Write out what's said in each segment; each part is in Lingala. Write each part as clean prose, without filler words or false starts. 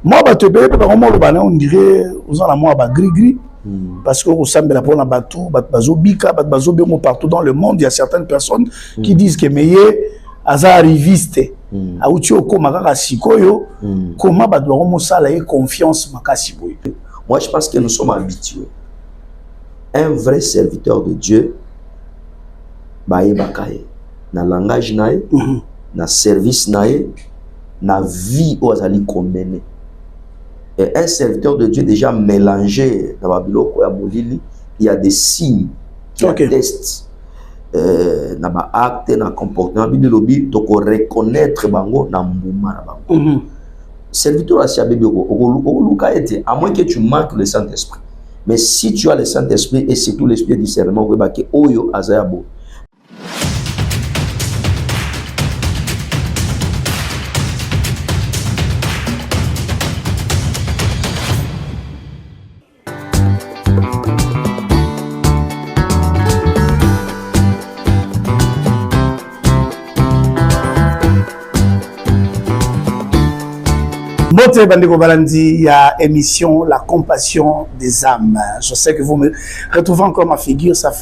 Moi, je te paye, on dirait, vous en avez moi, gris-gris. Parce que au Sambela pour la bateau, bazo bika, bazo bengo partout dans le monde, il y a certaines personnes qui disent que meilleur aza arriviste. Auti okoma kaka sikoyo, comment badoa mosala et confiance makasi boy. Moi, je pense que nous sommes habitués. Un vrai serviteur de Dieu, baye bakaye, na langage nae, na service nae, na vie où azali kombene. Et un serviteur de Dieu déjà mélangé dans la Bible, il y a des signes qui attestent dans les actes, dans le comportement. Il faut reconnaître bango na mbuma bango. Serviteur à à moins que tu manques le Saint-Esprit. Mais si tu as le Saint-Esprit et surtout l'esprit du discernement, oyo azayabo. Bote Bandeko Balandi, il y a émission La Compassion des âmes. Je sais que vous me retrouvez encore ma figure, ça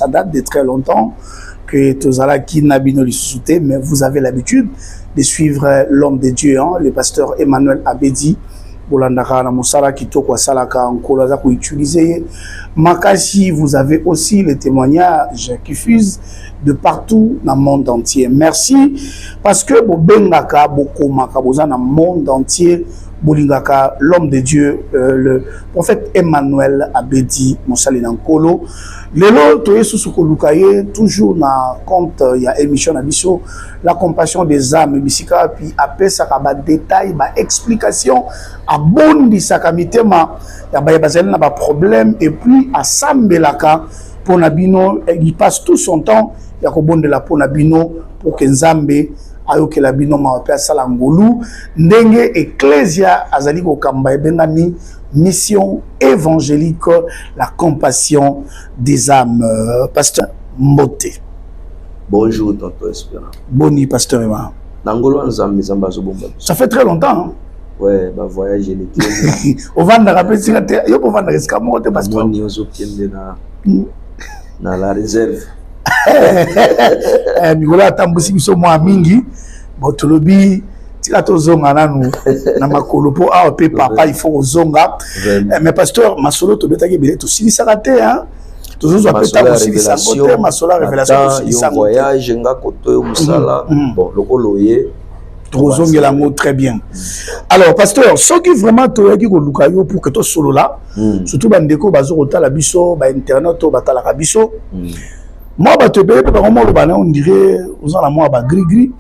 date de très longtemps que Tozala qui Nabino Lissoute, mais vous avez l'habitude de suivre l'homme de Dieu, hein, le pasteur Emmanuel Abedi. Bolandaka na Moussala Kitoko Salaka en Kolaza pour utiliser. Makashi, vous avez aussi les témoignages qui fusent de partout dans le monde entier. Merci parce que Bobengaka Bokomaka Boza dans le monde entier. Bolingaka, l'homme de Dieu, le prophète Emmanuel Abedi Moussali Nankolo. Lelo toye susuko lukaye toujours na compte il y a émission na biso La Compassion des âmes bisika puis après ça ba détail ba explication a bondi sakamitema ya ba bazali na ba problème et puis à sambelaka pour nabino il passe tout son temps ya ko bondela pour nabino pour que Nzambe ayoke la bino ma pe sala ngolu ndenge ecclesia azali ko kamba ebengani mission évangélique La Compassion des âmes. Pasteur Mbote. Bonjour, tonton Espérant. Boni, pasteur Emma. Ça fait très longtemps. Hein? Ouais, bah voyage l'été. Au Vanda, rappelle-toi, il y a pour Vanda, est-ce que pasteur na la réserve. Mikola tambusi biso mwa mingi, botolobi tika tozonga nanu na makolo po a pe papa il faut ozonga. Mais pasteur masolo to betaki bile to silisaka te hein. Tozozwa peta ko silisa côté masolo révélation to silisa voyage nga koto musala. Bon lokoloye tozongela ngo très bien. Alors pasteur, ce qui vraiment toyaki ko lukayo pour que to solo là, surtout bandeko bazo kotala biso ba internet to batala ka biso. Moi, on dirait aux en moi gris-gris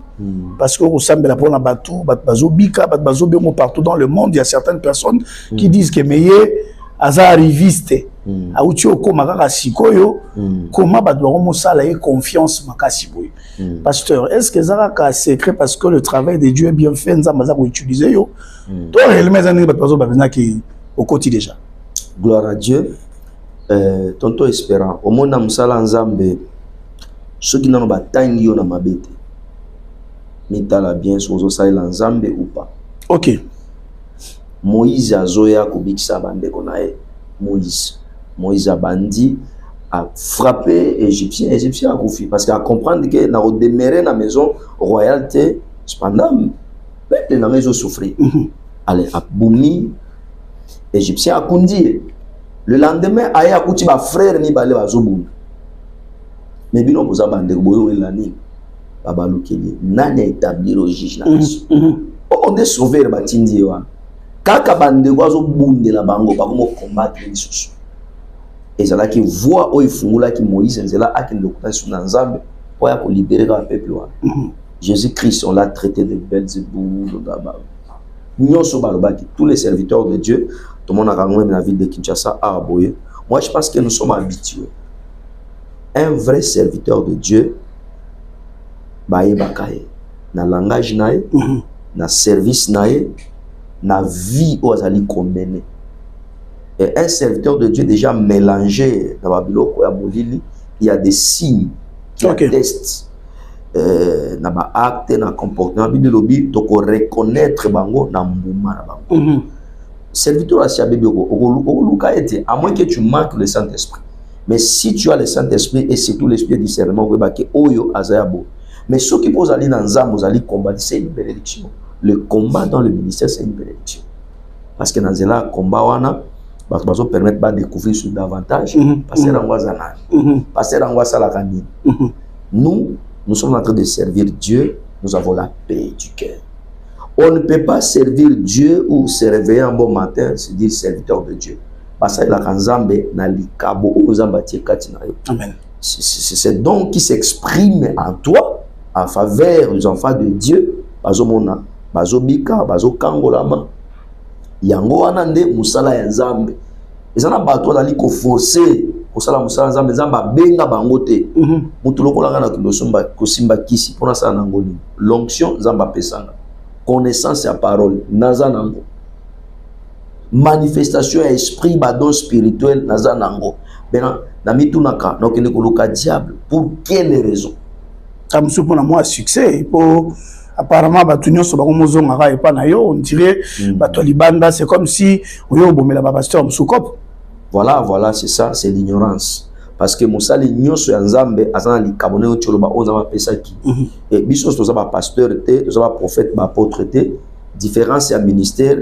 parce que au Sambela pour la bateau, bazo bika, bazo bengo partout dans le monde, il y a certaines personnes qui disent que meilleur aza arriviste. Auti okoma kaka sikoyo, comment badoa mosala et confiance makasi boy. Pasteur, est-ce que ça a secret parce que le travail de Dieu est bien fait, nzamba za ko utiliser yo. Toi réellement ça n'est pas bazo babina qui au quotidien déjà. Gloire à Dieu. Tonton Espérant, au monde Moussala Nzambe, ceux qui n'ont pas tangi na mabete, mitala bien sur Zosai Nzambe ou pas. Ok. Moïse a Zoya Kubikisa Bande Konae. Moïse a bandi a frappé Égyptien a confié parce qu'à comprendre que na demeuré na maison royauté cependant peuple na maison souffrir. Allez a boumi Égyptien a kundi. Le lendemain, aya kuti ba frère ni balé bazobunda. Mais bino boza bande boyo elani baba lokeli nani établir au juge na biso. On est sauvé ba tindi wa. Kaka bande bazobunda la bango ba komo combattre les sous. Et ça là qui voit o ifungula ki Moïse nzela akindokota sur Nzambe pour ya ko libérer le peuple wa. Jésus-Christ on l'a traité de Belzéboul d'aba. Nyonso balobaki tous les serviteurs de Dieu. Tout le monde a ramené dans la ville de Kinshasa à Aboye. Moi, je pense que nous sommes habitués. Un vrai serviteur de Dieu, baye bakaye, na langage nae, na service nae, na vie où azali kombene. Et un serviteur de Dieu déjà mélangé dans la Bible, il y a des signes qui attestent na ba acte na comportement Bible lobi to ko reconnaître bango na mbuma na bango. Serviteur à bébé luka ete à moins que tu manques le Saint-Esprit. Mais si tu as le Saint-Esprit et surtout l'esprit du discernement que oyo azayabo. Mais ce qui pose aller dans Nzambe vous allez combattre, c'est une bénédiction. Le combat dans le ministère c'est une bénédiction. Parce que dans le combat wana bazo permettre de découvrir sur davantage parce que rangwazana. Parce que rangwasala nous sommes en train de servir Dieu, nous avons la paix du cœur. On ne peut pas servir Dieu ou se réveiller un bon matin, se dire serviteur de Dieu. Parce que la kanzambe na likabo uzamba tiekati na yo. Amen. C'est ce don qui s'exprime en toi en faveur des enfants de Dieu. Bazo mona, bazo bika, bazo kangolama. Yango wana nde musala ya nzambe. Ezana bato dali ko forcer kosala musala nzambe nzamba benga bangote. Mutu lokola na kilosomba kosimba kisi pona sala nangoli. L'onction nzamba pesanga. Connaissance à parole nazanango. Manifestation à esprit badon spirituel nazanango. Bena na mitunaka na okende koluka diable pour quelle raison? Comme ce pour moi succès pour apparemment batunyo so bakomozo ngaka epa na yo on dirait bato libanda c'est comme si oyo bomela ba pasteur musukop. Voilà c'est ça, c'est l'ignorance. Parce que musali nyoso ya nzambe azana likabone otoloba ozaba pesaki. Et biso to zaba pasteur te, to zaba prophète, ba apôtre te, différence ya ministère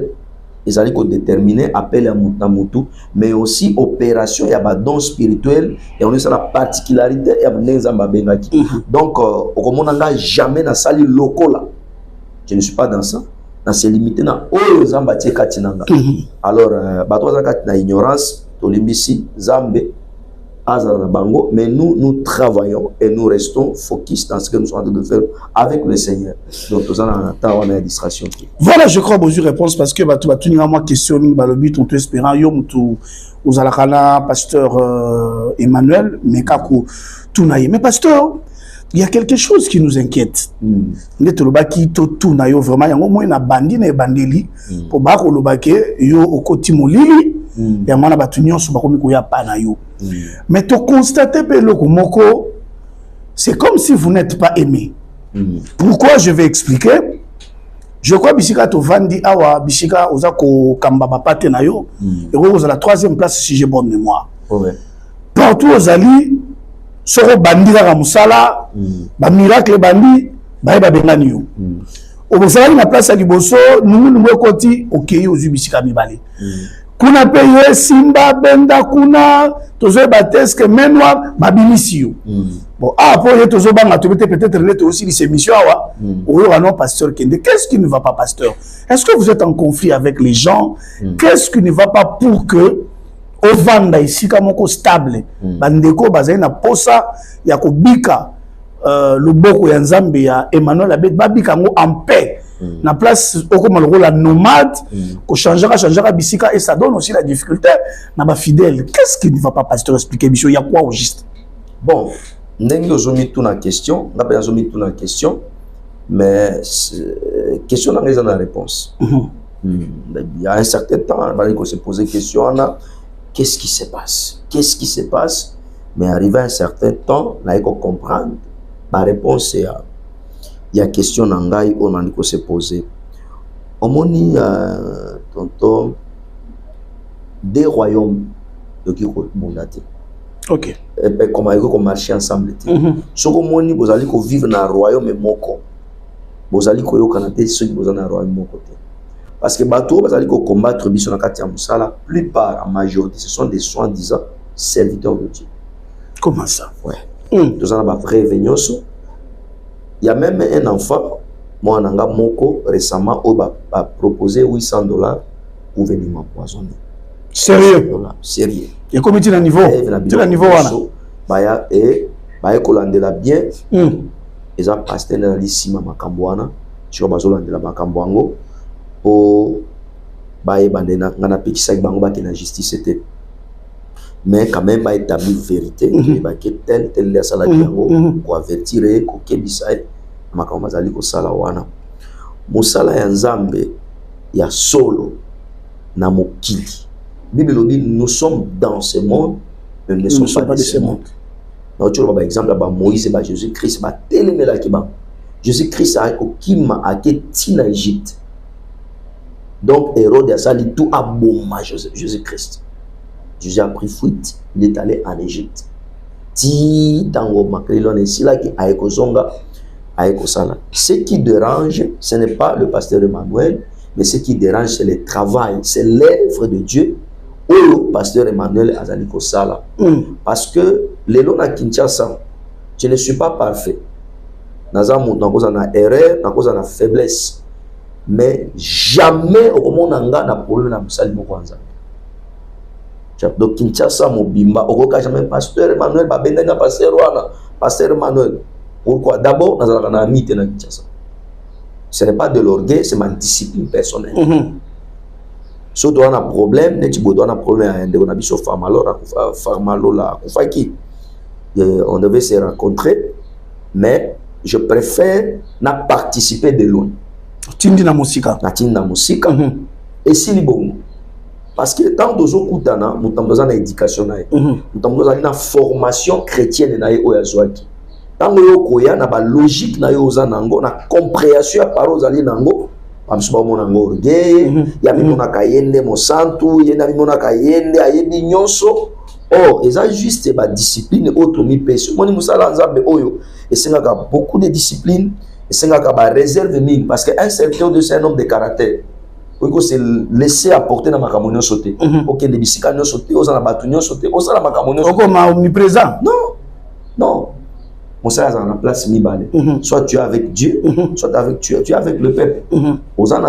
ezali ko déterminer appel à mutu, mais aussi opération ya ba don spirituel et on est sur la particularité ya nzamba bengaki. Donc okomona nga jamais na sali lokola. Je ne suis pas dans ça. Na se limiter na oyo nzamba tie katinanga. Alors bato za katina ignorance to limbisi zambe bango, mais nous travaillons et nous restons focus dans ce que nous sommes en train de faire avec le Seigneur. Donc, nous avons une distraction. Voilà, je crois que vous réponse parce que tu as une question, le but, on te espérant, vous allez pasteur Emmanuel, mais mais pasteur, il y a quelque chose qui nous inquiète. Nous avons vraiment, il y a un moment, bandi na bandeli pour bako lo bake yo okoti molili ya mwana batu nyonso bakomi ko ya pana yo. Mais tu constates que le moko c'est comme si vous n'êtes pas aimé. Pourquoi? Je vais expliquer. Je crois bisika to vandi awa bisika ozako kamba bapate na yo et vous à la 3e place si j'ai bonne mémoire. Partout aux ali soro bandi la musala ba miracle bandi ba bengani yo. Obosali na place ya liboso nungu ekoti okei ozubisika mibale. Kuna paye simba benda kuna tozo bateske menwa babimisi yo. Bon après tozo banga peut-être net aussi ces missions awa oyo non pasteur Kende. Qu'est-ce qui ne va pas pasteur? Est-ce que vous êtes en conflit avec les gens? Qu'est-ce qui ne va pas pour que au vanda ici comme stable bandeko bazali na posa ya kobika le boko ya nzambe ya Emmanuel Abed babika ngo en paix na place okoma la nomade ko changera bisika et ça donne aussi la difficulté na ba fidèle. Qu'est-ce qui ne va pas pasteur expliquer biso ya quoi au juste? Bon ndenge ozomi tout na question na pas ozomi tout na question mais question na raison la réponse. Il y a un certain temps on va se poser question qu'est-ce qui se passe? Qu'est-ce qui se passe? Mais arrivé à un certain temps, là, il faut comprendre. Ma réponse est il y a question nangai on a dit se poser. Au moni tonton des royaumes de qui bondate. OK. Et puis comment ils vont marcher ensemble. Ce que moni vous allez vivre dans royaume moko. Vous allez ko yo kanate ceux qui vous en royaume moko. Parce que bateau vous allez combattre biso na kati ya musala, la plupart en majorité ce sont des soi-disant serviteurs de Dieu. Comment ça? Ouais. Nous avons vrai venyoso. Il y a même un enfant, moi nanga moko récemment au a proposé $800 pour venir m'empoisonner. Sérieux? Sérieux. Et comment tu es à niveau? Tu es à niveau wana? Baya et baya kolandela bien. Eza pasteur na lisima makambo wana. Tu vas bazolandela makambo ango. Pour baye bandena ngana pekisa bango ba na justice était. Mais quand même, il a établi vérité. Il a dit tel la salade pour avertir ko kebisa makama mazali ko sala wana. Musala ya nzambe ya solo na mokili. Bible dit nous sommes dans ce monde, mais nous ne sommes pas de ce monde. tu vois par exemple ba Moïse ba Jésus-Christ ba telemela ki ba Jésus-Christ a okima a keti na Égypte. Donc Hérode a sali tout à bomba Jésus-Christ. Jésus a pris fuite, il est allé en Égypte. Ti tango makrelon ici là qui a ekozonga a ekosala. Ce qui dérange, ce n'est pas le pasteur Emmanuel, mais ce qui dérange c'est le travail, c'est l'œuvre de Dieu. Le pasteur Emmanuel azali kosala. Parce que les lois à Kinshasa, je ne suis pas parfait. Naza na erreur, na faiblesse. Mais jamais au monde na problème na musali mokwanza. Donc Kinshasa mobimba, okoka jamais pasteur Emmanuel ba benga pasteur Emmanuel. Pourquoi? D'abord naza na amité na Kinshasa. Ce n'est pas de l'orgueil, c'est ma discipline personnelle. Si on a un problème, on a un problème, on a un farmalo là, on devait se rencontrer, mais je préfère n'a participer de loin. Tindi na musika. Et si li bon, parce que tant que nous avons une éducation, nous avons une formation chrétienne na oyazwaki. Tant que nous avons une logique na yozanango, na compréhension à parole zali nango. Amsuba mona ngorge ya mimona kayende mosantu yena mimona kayende ayebi nyonso eza juste ba discipline autre mi peso moni musala nzambe oyo esengaka beaucoup de discipline esengaka ba réserve mingi parce que un serviteur de c'est un homme de caractère il se laisser apporter na makambo nyonso te OK de bisika nyonso te oza na batu nyonso te oza na makambo nyonso oko ma omniprésent non mon salaire est en place mi-balé. Soit tu es avec Dieu, soit avec tu es avec le peuple. Aux en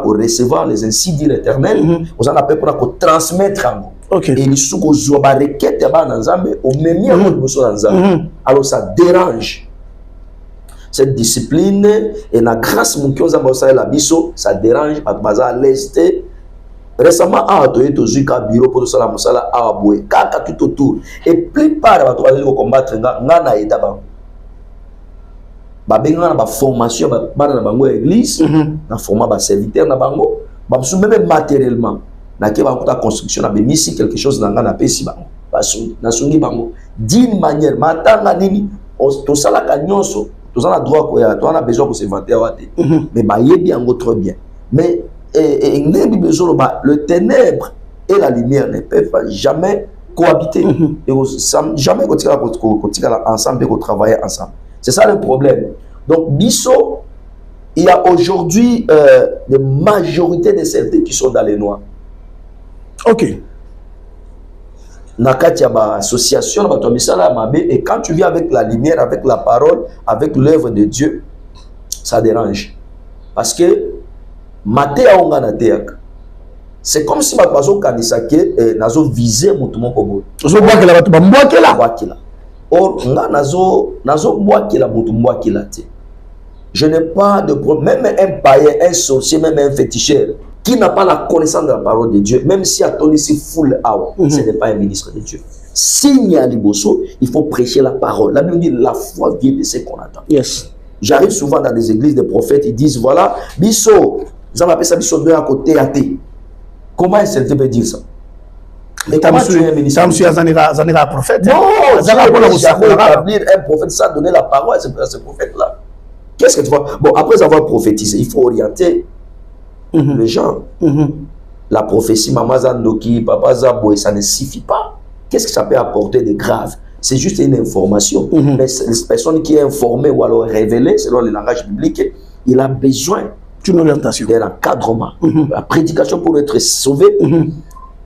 pour recevoir les ainsi dit l'Éternel, aux en pour transmettre en vous. Et les sous que je vais requêter dans Nzambe, au même moment alors ça dérange. Cette discipline et la grâce mon qui a la biso, ça dérange à bazar l'est. Récemment, à bureau pour ça la musala à aboué, kaka tout autour. Et plupart de trois combattre ngana et d'abord. Babenga na formation bana na bango église na format ba serviteur na bango ba même matériellement na ke ba kuta construction na bemisi quelque chose na ngana pesi bango na sungi bango d'une manière matanga nini to sala ka nyonso to sala droit ko ya to na besoin ko se vanter wate mais ba yebi yango trop bien mais nebi besoin le ténèbre et la lumière ne peuvent jamais cohabiter et jamais continuer ensemble et travailler ensemble. C'est ça le problème. Donc, Bisso, il y a aujourd'hui des majorités de serviteurs qui sont dans les noirs. Ok. Nakati ya ba association ba to misala mabe et quand tu viens avec la lumière, avec la parole, avec l'œuvre de Dieu, ça dérange. Parce que Matéa onga na teaka. C'est comme si ma bazo kanisa ke nazo viser mutu moko bo. Zo bwakela batu ba mbwakela. Or, je n'ai pas de problème. Même un païen, un sorcier, même un féticheur qui n'a pas la connaissance de la parole de Dieu, même si Atoni ici full out, ce n'est pas un ministre de Dieu. S'il y a Liboso, il faut prêcher la parole. La Bible dit la foi vient de ce qu'on attend. Yes. J'arrive souvent dans des églises, des prophètes, ils disent voilà, Bisso, vous avez appelé ça Bisso de à côté athée. Comment un serviteur peut dire ça? Mais comment tu es un ministre? Zanera prophète. Non, établir un prophète sans donner la parole à ce prophète-là. Qu'est-ce que tu vois? Bon, après avoir prophétisé, il faut orienter les gens. La prophétie, Maman Zandoki, Papa Zaboué, ça ne suffit pas. Qu'est-ce que ça peut apporter de grave? C'est juste une information. Mais les personnes qui est informée ou alors révélée, selon le langage biblique, il a besoin d'une orientation, d'un encadrement. La prédication pour être sauvé.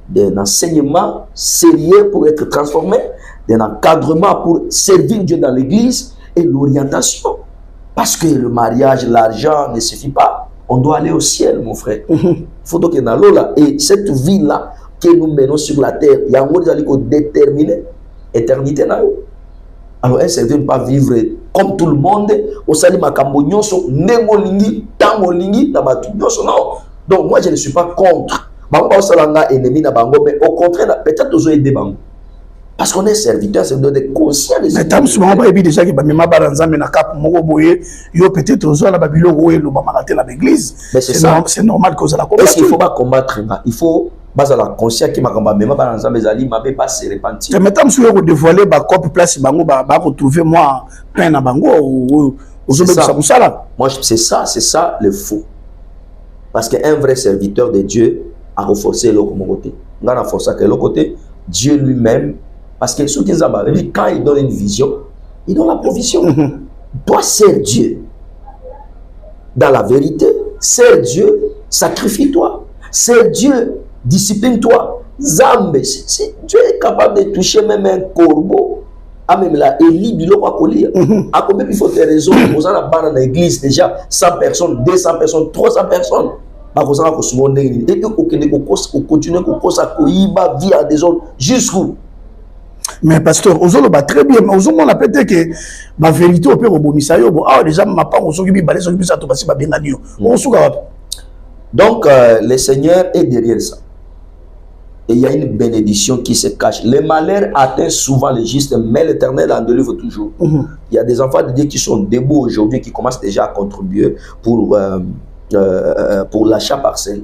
D'un enseignement sérieux pour être transformé, d'un encadrement pour servir Dieu dans l'église et l'orientation. Parce que le mariage, l'argent ne suffit pas. On doit aller au ciel, mon frère. Il faut donc qu'il y ait là. Et cette vie-là que nous menons sur la terre, il y a un mot qui déterminer l'éternité. Alors, un serviteur ne peut pas vivre comme tout le monde. Au salut makambo nyonso, nengolingi, tangolingi, nabatu nyonso. Non. Donc, moi, je ne suis pas contre. Mais au contraire, peut-être que nous aider bango. Parce qu'on est serviteur, c'est de conscient de mais tam souvent pas déjà que bamema baranza mais na cap moko boye yo peut-être aux la babilo roé le bamaraté la l'église. Mais c'est ça, c'est normal que ça la combattre. Est-ce qu'il faut pas combattre? Il faut basa la conscient qui m'a kamba même ba nzambe zali mabe pas se repentir. Mais tant que vous dévoiler ba copie place bango ba retrouver moi peine à bango ou moi c'est ça le faux. Parce qu'un vrai serviteur de Dieu a renforcé l'autre côté. On a renforcé l'autre côté, Dieu lui-même, parce que ceux qui quand il donne une vision, il donne la provision. Dois servir Dieu. Dans la vérité, sers Dieu, sacrifie-toi. Sers Dieu, discipline-toi. Zambé, si Dieu est capable de toucher même un corbeau, même là, Élie, biloko à coller. À combien il faut des raisons? Vous avez dans l'église déjà 100 personnes, 200 personnes, 300 personnes. Vous avez et vous continuez à vivre à des autres jusqu'où? Mais pasteur, vous avez très bien, vous avez peut-être que ma vérité au père Obomisa yo, ah déjà ma part on s'occupe balé s'occupe ça to passer ba benganio. Donc le Seigneur est derrière ça. Et il y a une bénédiction qui se cache. Le malheur atteint souvent les justes, mais l'Éternel en délivre toujours. Il y a des enfants de Dieu qui sont debout aujourd'hui, qui commencent déjà à contribuer pour l'achat parcelle.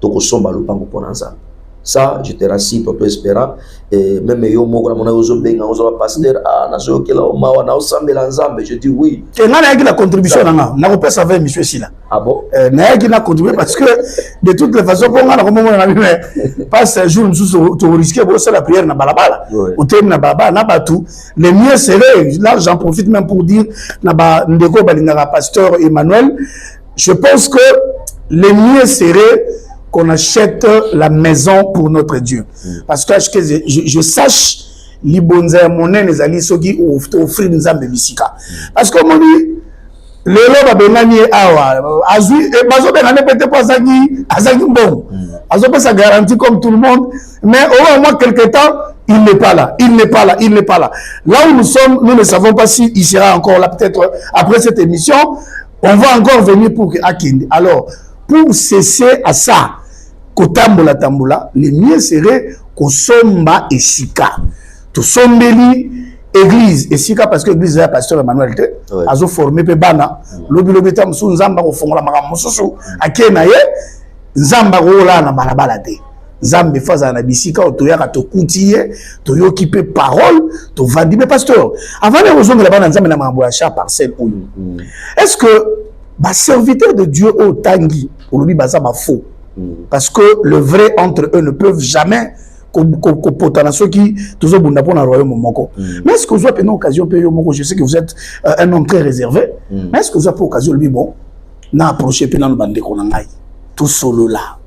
Donc, on s'en bat le pango pour l'ensemble. Ça, je te rassure, papa espérant. Et même yo moko na ozo benga ozo pasteur na zo kela o mawa na osambe l'ensemble, je dis oui. Et là il y a la contribution na ko pesa 20 monsieur Sila. Ah bon? Na y a contribuer parce que de toutes les façons qu'on a na komo na mais passe un jour nous to risquer pour la prière na balabala. Au thème na baba na batu, le mieux serait là j'en profite même pour dire na ba ndeko balingaka pasteur Emmanuel, je pense que le mieux serait qu'on achète la maison pour notre Dieu. Parce que je sache libonza monen les alliés qui offrir nous ambe misika. Parce que mon dit le loba benani awa azui et bazo benani peut-être pas azaki bon. Azo pas sa garantie comme tout le monde, mais au moins quelque temps il n'est pas là, il n'est pas là, il n'est pas là. Là où nous sommes, nous ne savons pas s'il sera encore là peut-être après cette émission, on va encore venir pour Akindi. Alors pour cesser à ça, kotambola tambola, le mieux serait kosomba et sika. To sombeli église et sika parce que l'église est pasteur Emmanuel te azo formé pe bana lobi tam su nzamba ko fongola maka mususu akena ye nzamba ko la na balabala te nzambe faza na bisika otoyaka to kutiye to yokipe parole to vandi mais pasteur avant de rejoindre bana nzambe na mambo ya cha parcelle oyo est-ce que ba serviteur de Dieu au tangi olobi baza ba faux parce que le vrai entre eux ne peuvent jamais potana ceux qui toujours bunda pour na royaume moko. Mais est-ce que vous avez une occasion payer moko? Je sais que vous êtes un homme très réservé. Mais est-ce que vous avez occasion lui bon na approcher pe na bande ko na ngai tout solo là.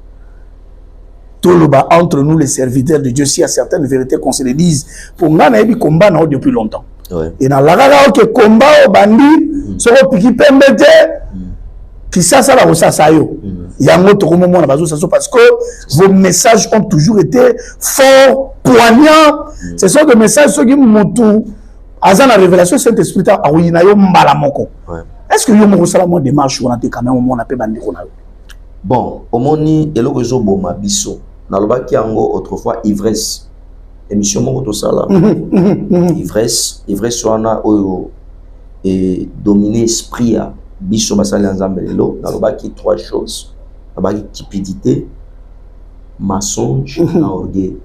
Tout le bas entre nous les serviteurs de Dieu, s'il y a certaines vérités qu'on se les dise pour nga na ebi combat na depuis longtemps. Et dans la raga que combat au bandi soko piki pembete qui ça la rosa yo. Il y a un autre moment parce que vos messages ont toujours été forts, poignants. Ce sont des messages qui m'ont à la révélation Saint-Esprit a ouinayo mbalamoko. Est-ce que vous avez une démarche ou quand même on appelle bandi konayo? Bon, au moni eloko zo boma biso. Na loba ki ango autrefois ivresse. Émission moko to sala. Ivresse wana oyo et dominer esprit a biso basali nzambe lelo na loba ki trois choses. Abaki cupidité, mensonge, na orgueil.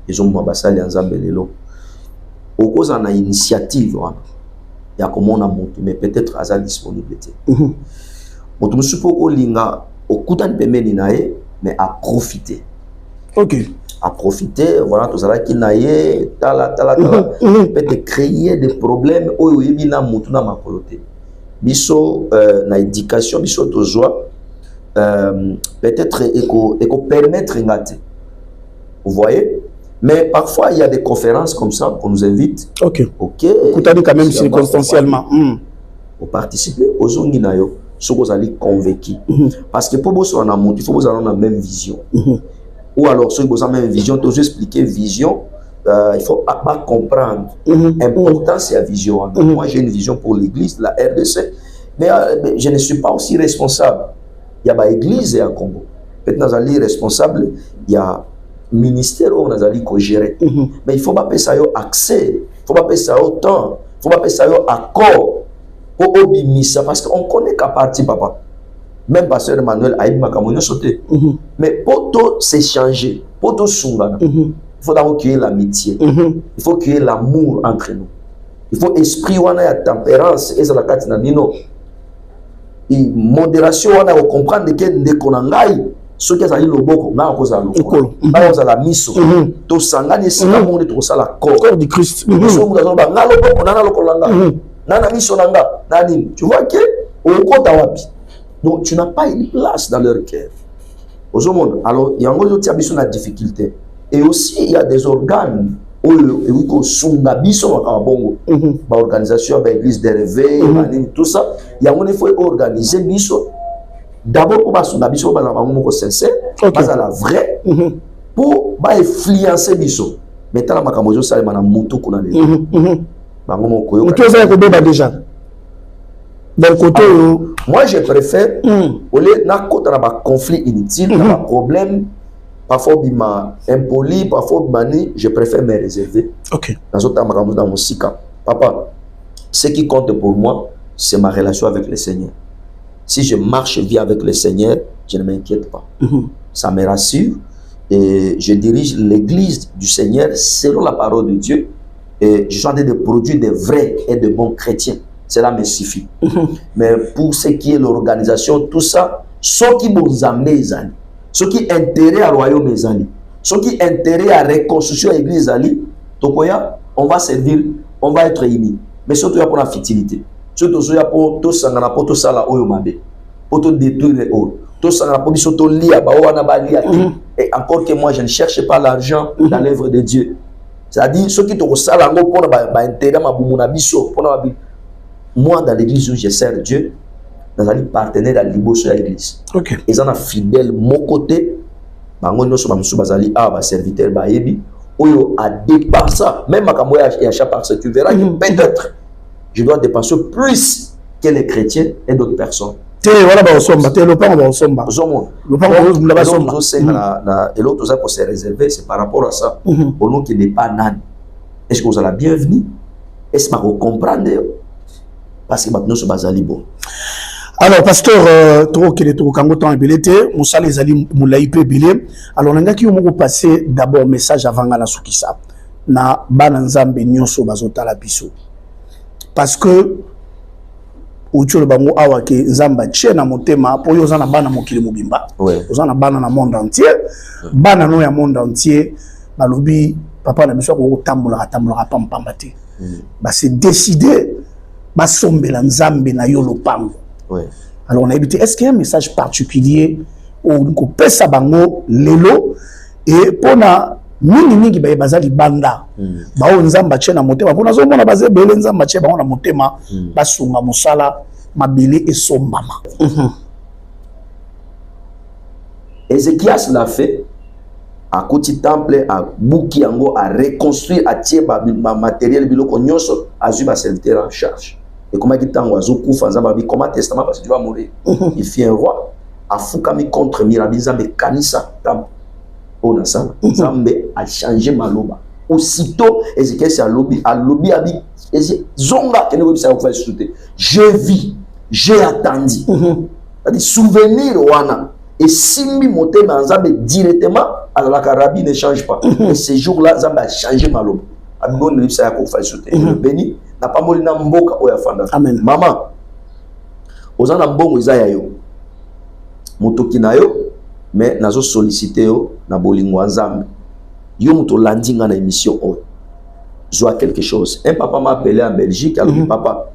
Ils ont basali nzambe lelo. Au cause en a initiative wana. Ya comment on a monté mais peut-être à sa disponibilité. Moto musupo ko linga okutani pembeni nae mais à profiter. OK. À profiter, voilà tout ça qui nae tala peut-être créer des problèmes oyo yebina mutu na makolote. Biso na éducation biso to joie peut-être éco permettre ngate. Vous voyez? Mais parfois il y a des conférences comme ça qu'on nous invite. OK. OK. Écoutez quand même circonstanciellement. Pour participer aux zongi na yo, ce que vous allez convaincu. Parce que pour vous on a monté, il faut vous avoir la même vision. Ou alors ceux qui ont la même vision, tu expliquer vision. Il faut pas comprendre. Important c'est la vision. Moi j'ai une vision pour l'église, la RDC, mais je ne suis pas aussi responsable. Il y a l'église à Congo. Peut-être nous sommes responsables. Il y a ministère où on a gérer. Mais il faut pas payer ça accès. Il faut pas payer ça temps. Il faut pas payer ça accord. Pour obimisa parce qu'on connaît qu'à partir papa. même pasteur Emmanuel a eu ma camonio sauté. Mais pour tout s'échanger, pour tout sungana, il faut d'abord qu'il y ait l'amitié. Il faut qu'il y ait l'amour entre nous. Il faut esprit wana ya tempérance et la carte nabino. Et modération wana ko comprendre que ndeko na ngai ce qui est loboko na ko za loboko. Ba za la miso. To sangani sika monde to sala corps du Christ. So mu za ba na loboko na lokolanga. Na miso nanga. Nani, tu vois que au kota wapi. Donc tu n'as pas une place dans leur cœur. Au monde, alors il y a encore une difficulté. Et aussi il y a des organes où il faut sunga biso makabongo. Ba organisation ba église de réveil, tout ça, il y a il faut organiser biso. D'abord pour ba sunga biso ba bango sincère, pas à la vraie pour ba influencer biso. Maintenant la makambo zo sale na mutu kuna le. Bango moko yo. Tu as ko déjà. D'un côté, moi je préfère au lieu na côté na ba conflit inutile, na ba problème parfois bima impoli, parfois bimani, je préfère me réserver. OK. Dans mon sika. Papa, ce qui compte pour moi, c'est ma relation avec le Seigneur. Si je marche bien avec le Seigneur, je ne m'inquiète pas. Ça me rassure et je dirige l'église du Seigneur selon la parole de Dieu et je suis en train de produire des vrais et de bons chrétiens. Cela me suffit. Mais pour ce qui est l'organisation, tout ça, ceux qui vous amenez, ceux qui intérêt à royaume, ceux qui intérêt à reconstruction à l'église, on va servir, on va être unis. Mais surtout pour la fertilité. Surtout pour tout ça, pour tout ça, pour tout détruire les autres. Tout ça, pour tout lier, et encore que moi, je ne cherche pas l'argent dans l'œuvre de Dieu. C'est-à-dire, ceux qui te ça, pour intérêt, moi, dans l'église où je sers Dieu, dans un partenaire à l'Ibosso à l'église. OK. Ils sont fidèles mon côté. Bango so ba bazali a ba serviteur ba yebi oyo a dépassé même makambo ya chaque parce que tu verras que peut-être je dois dépasser plus que les chrétiens et d'autres personnes. Voilà ba osomba, le pas ba osomba. Le pas ba osomba. Et l'autre ça pour se réserver, c'est par rapport à ça. Au nom qui n'est pas nan. Est-ce que vous êtes la bienvenue? Est-ce que vous comprenez? Parce que maintenant ce bazali bon. Alors pasteur trop que le trop kango temps belete musa les ali moulay pe belé alors nga ki mo passer d'abord message avant la sukisa na bana nzambe nyonso bazota la biso parce que utolo bango awa ke nzamba tche na motema po yo na bana mokili mobimba ozana bana na monde entier bana no ya monde entier na lobi papa na biso ko tambola pamba te ba c'est décider ba sombela nzambe na yo lopango. Alors on a évité, est-ce qu'il y a un message particulier où on peut sabango lelo et pour na mingi ba bazali banda ba on nzamba tchena motema pour na zo mona bazé belé nzamba tche ba on na motema ba sunga musala mabele et sombama. Ézéchias l'a fait à côté temple à bouki yango à reconstruire à tier ba matériel biloko nyonso azu ba serviteur en charge. Et comment il t'envoie comment testament parce que tu vas mourir. Il fit un roi a fukami contre Mirabiza mais kanisa tam on a ça Zambe a changé maloba aussitôt Ézéchiel c'est à lobby a dit zonga que ne ça va sauter je vis j'ai attendu c'est-à-dire souvenir wana et simbi monter dans Zambe directement alors la carabine ne change pas et ce jour-là Zambe a changé maloba a bon ça a fait sauter le béni n'a pas moli na mboka oya fanda. Amen. Maman, ozana mbongo izaya yo. Motoki na yo, mais nazo solliciter yo na bolingo nzambe. Yo muto landinga na émission o. Joie quelque chose. Un papa m'a appelé en Belgique, alors papa,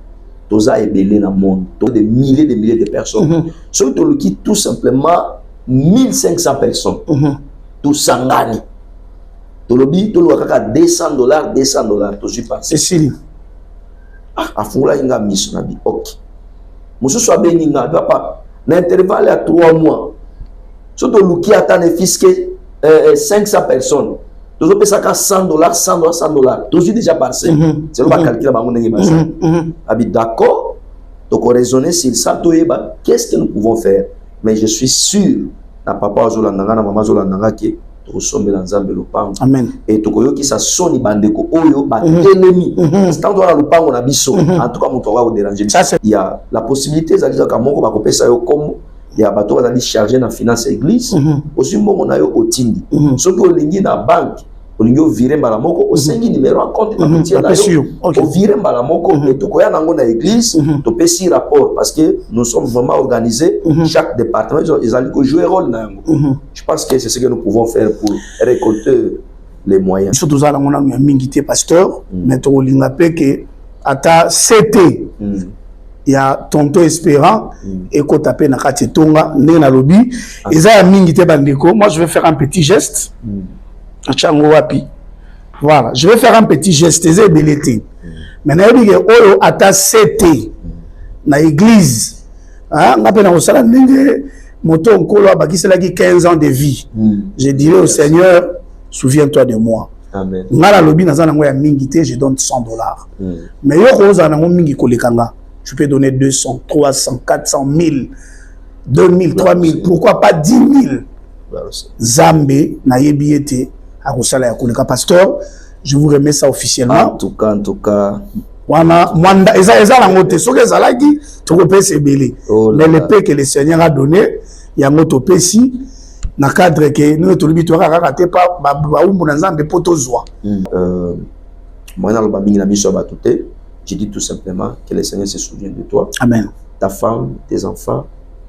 toza ebelé na monde, des milliers de personnes. Ceux qui tout simplement 1500 personnes. Tout sangani. Tolobi tolo kaka $200, to suis passé. C'est Siri. Ah, afungula inga miso na bi. OK. Mususu abeninga papa. Na intervalle à 3 mois. Soto luki atane fisque 500 personnes. Tozo pesa ka $100. Tozo déjà passé. C'est le pas calculer bango ndenge basa. Abi d'accord. Donc on raisonner sur ça toyeba qu'est-ce que nous pouvons faire. Mais je suis sûr na papa ozolandanga na maman ozolandanga ke tokosombela nzambe lopango. Amen. Et tokoyoki sa soni bandeko oyo ba telemi. C'est tant dans lopango na biso. En tout cas moto wa déranger. Il y a la possibilité zali ka moko ba kopesa yo kombo il y a bateau qui chargé dans finance église aussi bon on a eu au tindi ce que olingi na banque olingi virer malamoko au 5 numéro à compte na petit là au virer malamoko et tout koya nango na église to pesi rapport parce que nous sommes vraiment organisés chaque département ils allaient jouer rôle na je pense que c'est ce que nous pouvons faire pour récolter les moyens surtout ça on a mingité pasteur mais to olinga pe que ata CT il y a tonton espérant et ko tapé na kati tonga ndé na lobby eza ya mingité bandeko moi je vais faire un petit geste chango wapi voilà je vais faire un petit geste eza belete mais na yebi ke oyo ata CT na église ngape na osala ndenge moto nkolo abakiselaki 15 ans de vie je dirais au Seigneur souviens-toi de moi. Amen. Ngala lobby naza nango ya mingité je donne $100. Mais yo koza nango mingi kolekanga. Tu peux donner 200, 300, 400, 1000, 2000, 3000, pourquoi pas 10 000. Zambé na yebiete a kosala ya koleka pasteur, je vous remets ça officiellement. En tout cas. Wana mwanda eza nango te soki ezalaki tokopesa ebele. Mais le paix que le Seigneur a donné yango topesi. Na cadre que nous tous les bitoires à rater pas baumbu na nzambe poto zwa moi na loba mingi na biso batute je dis tout simplement que le Seigneur se souvient de toi, amen, ta femme, tes enfants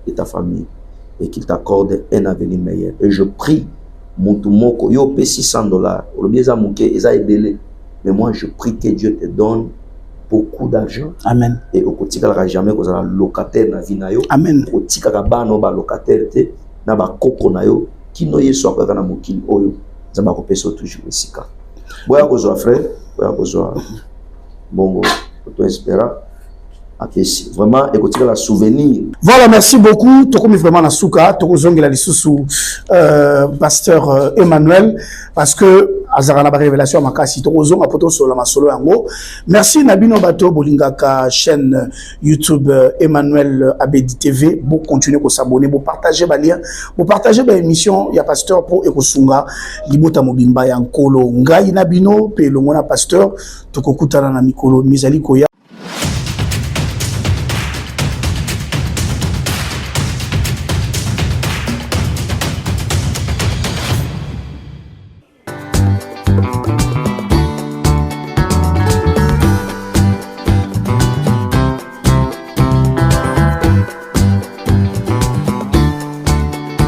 et ta famille et qu'il t'accorde un avenir meilleur et je prie Montumoko yo paie $600 au bieza muke eza ebele mais moi je prie que Dieu te donne beaucoup d'argent, amen, et au kotika jamais que ça locataire na vie na yo, amen, kotika ka bano ba locataire te na ba koko na yo kino yeso akaka na mokili oyo zamba ko peso toujours esika boya kozwa frère boya kozwa bongo to espéra apesi vraiment écouter la souvenir. Voilà, merci beaucoup tokomi vraiment na suka tokozongela lisusu pasteur Emmanuel parce que azarana ba révélation makasi tokozonga poto solo masolo yango. Merci Nabino Bato bolingaka chaîne YouTube Emmanuel Abedi TV, pour continuer ko s'abonner, pour partager ba lien, pour partager ba émission ya pasteur pour ekosunga libota mobimba ya nkolo ngai Nabino pe longona pasteur tokokutana na mikolo mizali koya